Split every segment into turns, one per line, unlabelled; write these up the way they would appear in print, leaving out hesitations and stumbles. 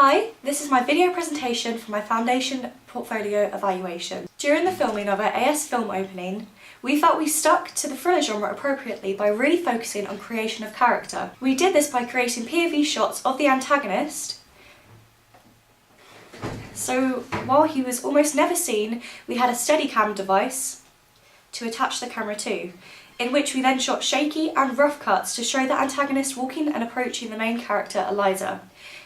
Hi, this is my video presentation for my foundation portfolio evaluation. During the filming of our AS film opening, we felt we stuck to the thriller genre appropriately by really focusing on creation of character. We did this by creating POV shots of the antagonist, so while he was almost never seen, we had a Steadicam device to attach the camera to, in which we then shot shaky and rough cuts to show the antagonist walking and approaching the main character, Eliza.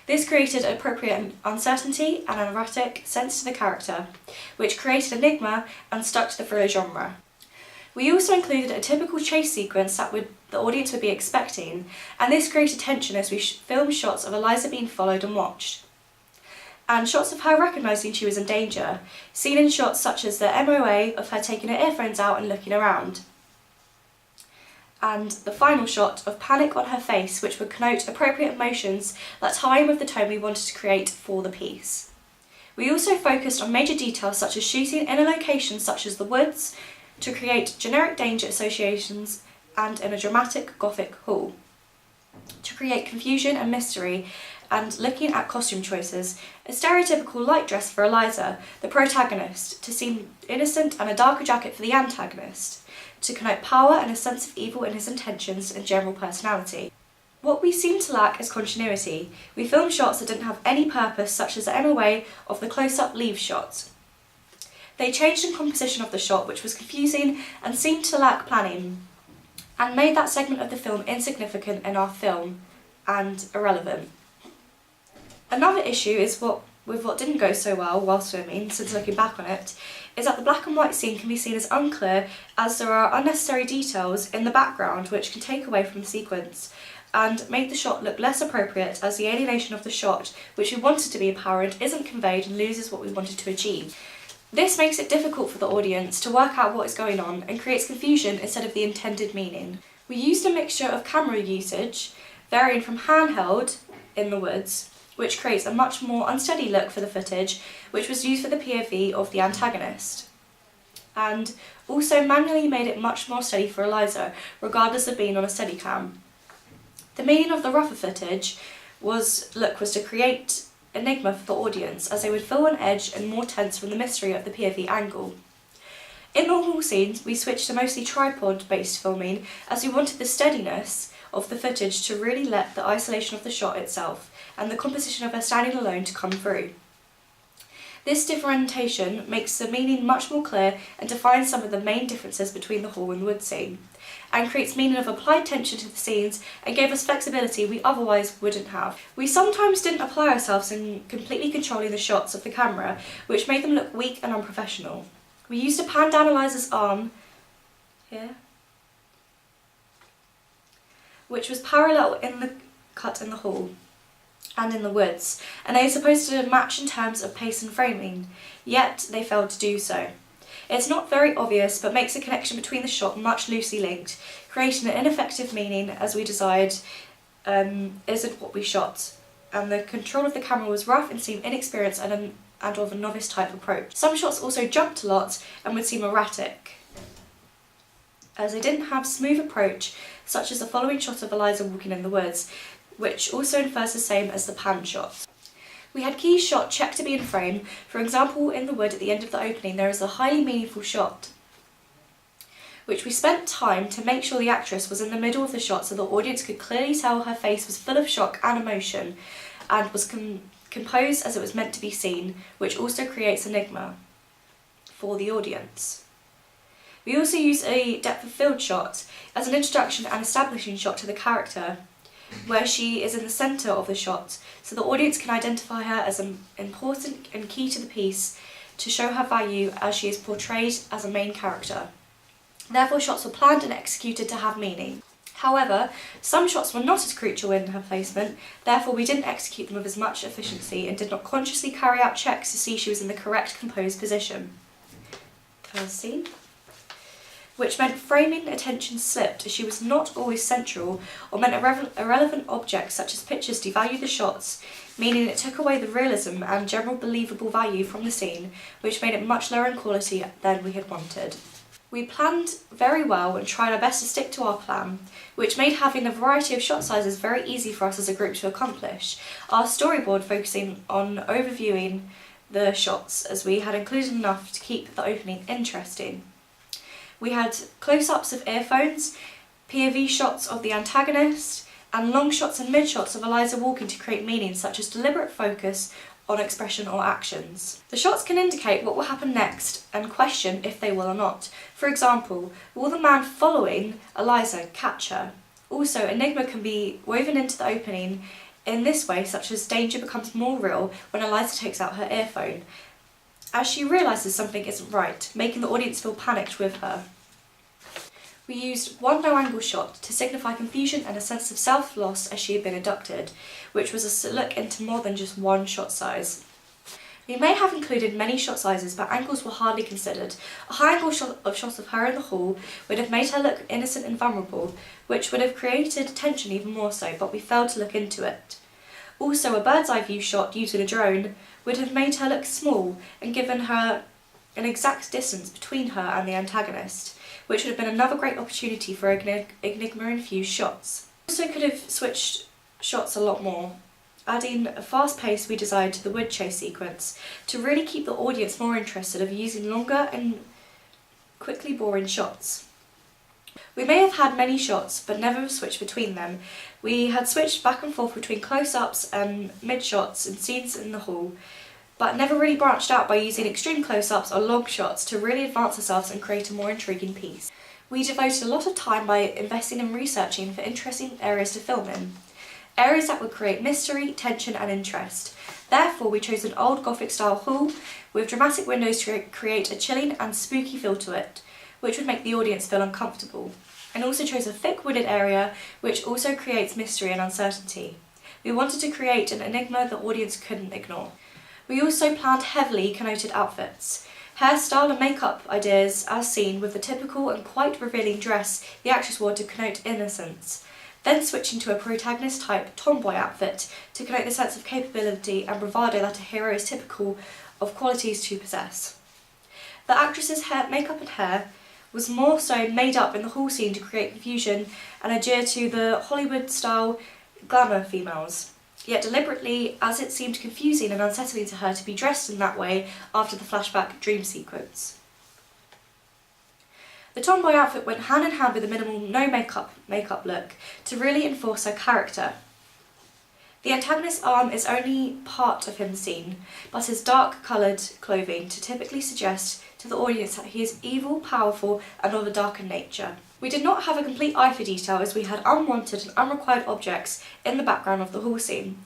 This created appropriate uncertainty and an erratic sense to the character, which created enigma and stuck to the thriller genre. We also included a typical chase sequence that the audience would be expecting, and this created tension as we filmed shots of Eliza being followed and watched, and shots of her recognising she was in danger, seen in shots such as the MOA of her taking her earphones out and looking around, and the final shot of panic on her face, which would connote appropriate emotions that tie in with the tone we wanted to create for the piece. We also focused on major details such as shooting in a location such as the woods to create generic danger associations, and in a dramatic Gothic hall to create confusion and mystery, and looking at costume choices, a stereotypical light dress for Eliza, the protagonist, to seem innocent, and a darker jacket for the antagonist, to connote power and a sense of evil in his intentions and general personality. What we seemed to lack is continuity. We filmed shots that didn't have any purpose, such as the MOA of the close-up leave shot. They changed in composition of the shot, which was confusing and seemed to lack planning, and made that segment of the film insignificant in our film and irrelevant. Another issue is what didn't go so well whilst filming, since looking back on it, is that the black and white scene can be seen as unclear, as there are unnecessary details in the background which can take away from the sequence and make the shot look less appropriate, as the alienation of the shot, which we wanted to be apparent, isn't conveyed and loses what we wanted to achieve. This makes it difficult for the audience to work out what is going on and creates confusion instead of the intended meaning. We used a mixture of camera usage, varying from handheld in the woods, which creates a much more unsteady look for the footage, which was used for the POV of the antagonist, and also manually made it much more steady for Eliza, regardless of being on a Steadicam. The meaning of the rougher footage was to create enigma for the audience, as they would feel on edge and more tense from the mystery of the POV angle. In normal scenes, we switched to mostly tripod-based filming, as we wanted the steadiness of the footage to really let the isolation of the shot itself and the composition of her standing alone to come through. This differentiation makes the meaning much more clear and defines some of the main differences between the hall and wood scene, and creates meaning of applied tension to the scenes and gave us flexibility we otherwise wouldn't have. We sometimes didn't apply ourselves in completely controlling the shots of the camera, which made them look weak and unprofessional. We used to pan down Eliza's arm here, which was parallel in the cut in the hall and in the woods, and they are supposed to match in terms of pace and framing, yet they failed to do so. It's not very obvious, but makes the connection between the shot much loosely linked, creating an ineffective meaning, as we desired isn't what we shot, and the control of the camera was rough and seemed inexperienced and of a novice type approach. Some shots also jumped a lot and would seem erratic, as they didn't have smooth approach, such as the following shot of Eliza walking in the woods, which also infers the same as the pan shot. We had key shot checked to be in frame. For example, in the wood at the end of the opening there is a highly meaningful shot, which we spent time to make sure the actress was in the middle of the shot so the audience could clearly tell her face was full of shock and emotion and was composed as it was meant to be seen, which also creates enigma for the audience. We also used a depth of field shot as an introduction and establishing shot to the character, where she is in the centre of the shot, so the audience can identify her as important and key to the piece to show her value as she is portrayed as a main character. Therefore, shots were planned and executed to have meaning. However, some shots were not as crucial in her placement, therefore we didn't execute them with as much efficiency and did not consciously carry out checks to see she was in the correct composed position. First scene. Which meant framing attention slipped, as she was not always central, or meant irrelevant objects such as pictures devalued the shots, meaning it took away the realism and general believable value from the scene, which made it much lower in quality than we had wanted. We planned very well and tried our best to stick to our plan, which made having a variety of shot sizes very easy for us as a group to accomplish. Our storyboard focusing on overviewing the shots, as we had included enough to keep the opening interesting. We had close-ups of earphones, POV shots of the antagonist, and long shots and mid-shots of Eliza walking to create meaning such as deliberate focus on expression or actions. The shots can indicate what will happen next and question if they will or not. For example, will the man following Eliza catch her? Also, enigma can be woven into the opening in this way, such as danger becomes more real when Eliza takes out her earphone, as she realises something isn't right, making the audience feel panicked with her. We used one no-angle shot to signify confusion and a sense of self-loss as she had been abducted, which was a look into more than just one shot size. We may have included many shot sizes, but angles were hardly considered. A high-angle shot of her in the hall would have made her look innocent and vulnerable, which would have created tension even more so, but we failed to look into it. Also, a bird's-eye view shot using a drone would have made her look small and given her an exact distance between her and the antagonist, which would have been another great opportunity for enigma-infused shots. We also could have switched shots a lot more, adding a fast pace we desired to the wood chase sequence to really keep the audience more interested of using longer and quickly boring shots. We may have had many shots, but never switched between them. We had switched back and forth between close-ups and mid-shots and scenes in the hall, but never really branched out by using extreme close-ups or long shots to really advance ourselves and create a more intriguing piece. We devoted a lot of time by investing in researching for interesting areas to film in, areas that would create mystery, tension and interest. Therefore, we chose an old Gothic-style hall with dramatic windows to create a chilling and spooky feel to it, which would make the audience feel uncomfortable, and also chose a thick wooded area which also creates mystery and uncertainty. We wanted to create an enigma the audience couldn't ignore. We also planned heavily connoted outfits, hairstyle and makeup ideas as seen with the typical and quite revealing dress the actress wore to connote innocence, then switching to a protagonist-type tomboy outfit to connote the sense of capability and bravado that a hero is typical of qualities to possess. The actress's makeup and hair was more so made up in the hall scene to create confusion and adhere to the Hollywood-style glamour females, yet deliberately, as it seemed confusing and unsettling to her to be dressed in that way after the flashback dream sequence. The tomboy outfit went hand in hand with a minimal no makeup look to really enforce her character. The antagonist's arm is only part of him seen, but his dark coloured clothing to typically suggest to the audience that he is evil, powerful and of a darker nature. We did not have a complete eye for detail as we had unwanted and unrequired objects in the background of the hall scene,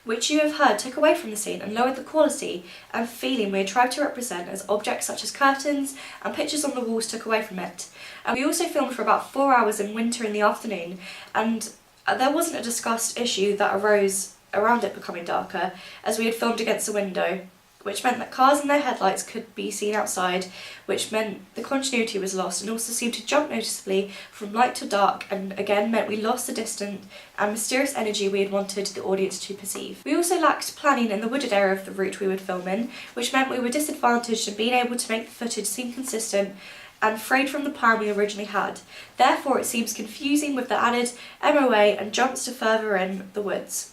which you have heard took away from the scene and lowered the quality and feeling we had tried to represent as objects such as curtains and pictures on the walls took away from it. And we also filmed for about 4 hours in winter in the afternoon, and there wasn't a discussed issue that arose around it becoming darker, as we had filmed against a window, which meant that cars and their headlights could be seen outside, which meant the continuity was lost and also seemed to jump noticeably from light to dark, and again meant we lost the distant and mysterious energy we had wanted the audience to perceive. We also lacked planning in the wooded area of the route we would film in, which meant we were disadvantaged in being able to make the footage seem consistent and frayed from the plan we originally had. Therefore, it seems confusing with the added MOA and jumps to further in the woods,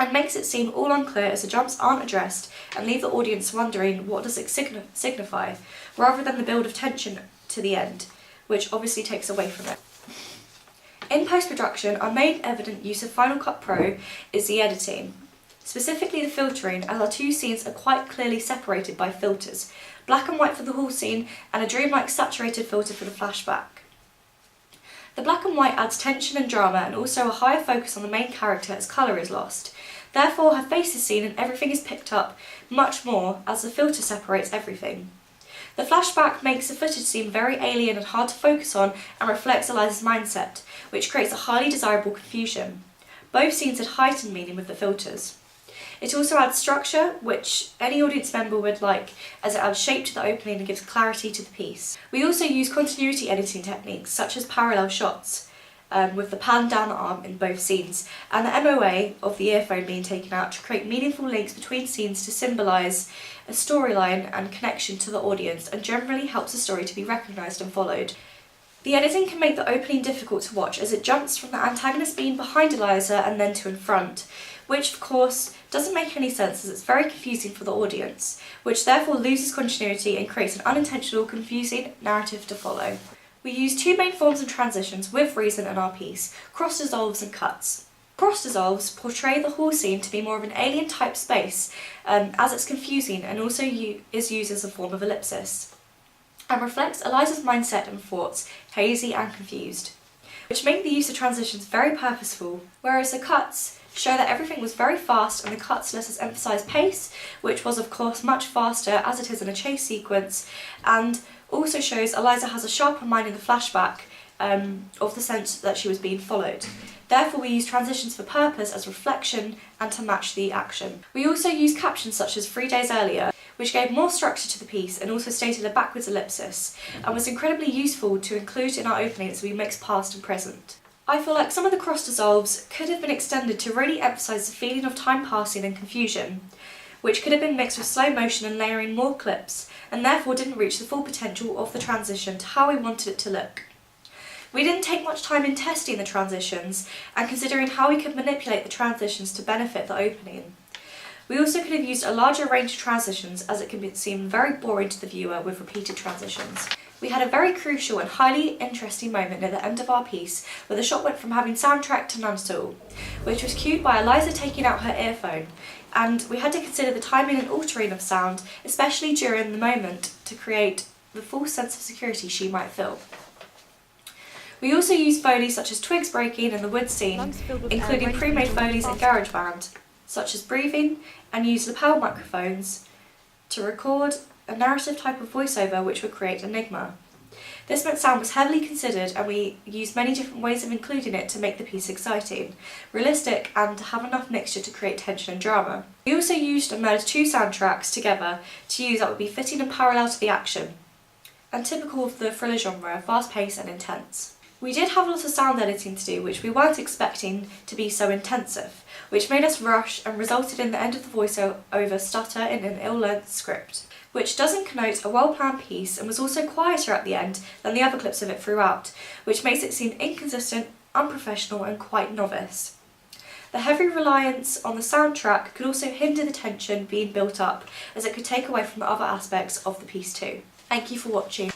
and makes it seem all unclear as the jumps aren't addressed and leave the audience wondering what does it signify, rather than the build of tension to the end, which obviously takes away from it. In post-production, our main evident use of Final Cut Pro is the editing, specifically the filtering, as our two scenes are quite clearly separated by filters, black and white for the hall scene and a dreamlike saturated filter for the flashback. The black and white adds tension and drama and also a higher focus on the main character as colour is lost. Therefore, her face is seen and everything is picked up much more as the filter separates everything. The flashback makes the footage seem very alien and hard to focus on and reflects Eliza's mindset, which creates a highly desirable confusion. Both scenes had heightened meaning with the filters. It also adds structure, which any audience member would like, as it adds shape to the opening and gives clarity to the piece. We also use continuity editing techniques, such as parallel shots, with the pan down arm in both scenes, and the MOA of the earphone being taken out to create meaningful links between scenes to symbolise a storyline and connection to the audience, and generally helps the story to be recognised and followed. The editing can make the opening difficult to watch as it jumps from the antagonist being behind Eliza and then to in front, which of course doesn't make any sense as it's very confusing for the audience, which therefore loses continuity and creates an unintentional, confusing narrative to follow. We use two main forms and transitions with reason in our piece: cross dissolves and cuts. Cross dissolves portray the hall scene to be more of an alien type space, as it's confusing and also is used as a form of ellipsis, and reflects Eliza's mindset and thoughts, hazy and confused, which make the use of transitions very purposeful, whereas the cuts show that everything was very fast, and the cuts let us emphasise pace, which was of course much faster as it is in a chase sequence, and also shows Eliza has a sharper mind in the flashback of the sense that she was being followed. Therefore we use transitions for purpose as reflection and to match the action. We also use captions such as 3 days earlier, which gave more structure to the piece and also stated a backwards ellipsis, and was incredibly useful to include in our opening as we mix past and present. I feel like some of the cross dissolves could have been extended to really emphasise the feeling of time passing and confusion, which could have been mixed with slow motion and layering more clips, and therefore didn't reach the full potential of the transition to how we wanted it to look. We didn't take much time in testing the transitions and considering how we could manipulate the transitions to benefit the opening. We also could have used a larger range of transitions, as it can seem very boring to the viewer with repeated transitions. We had a very crucial and highly interesting moment near the end of our piece where the shot went from having soundtrack to none at all, which was cued by Eliza taking out her earphone, and we had to consider the timing and altering of sound, especially during the moment, to create the full sense of security she might feel. We also used Foley such as twigs breaking in the wood scene, including pre-made Foleys in GarageBand, such as breathing, and used lapel microphones to record a narrative type of voiceover which would create enigma. This meant sound was heavily considered, and we used many different ways of including it to make the piece exciting, realistic, and to have enough mixture to create tension and drama. We also used and merged two soundtracks together to use that would be fitting and parallel to the action, and typical of the thriller genre, fast-paced and intense. We did have a lot of sound editing to do, which we weren't expecting to be so intensive, which made us rush and resulted in the end of the voiceover stutter in an ill-learned script, which doesn't connote a well-planned piece, and was also quieter at the end than the other clips of it throughout, which makes it seem inconsistent, unprofessional and quite novice. The heavy reliance on the soundtrack could also hinder the tension being built up, as it could take away from the other aspects of the piece too. Thank you for watching.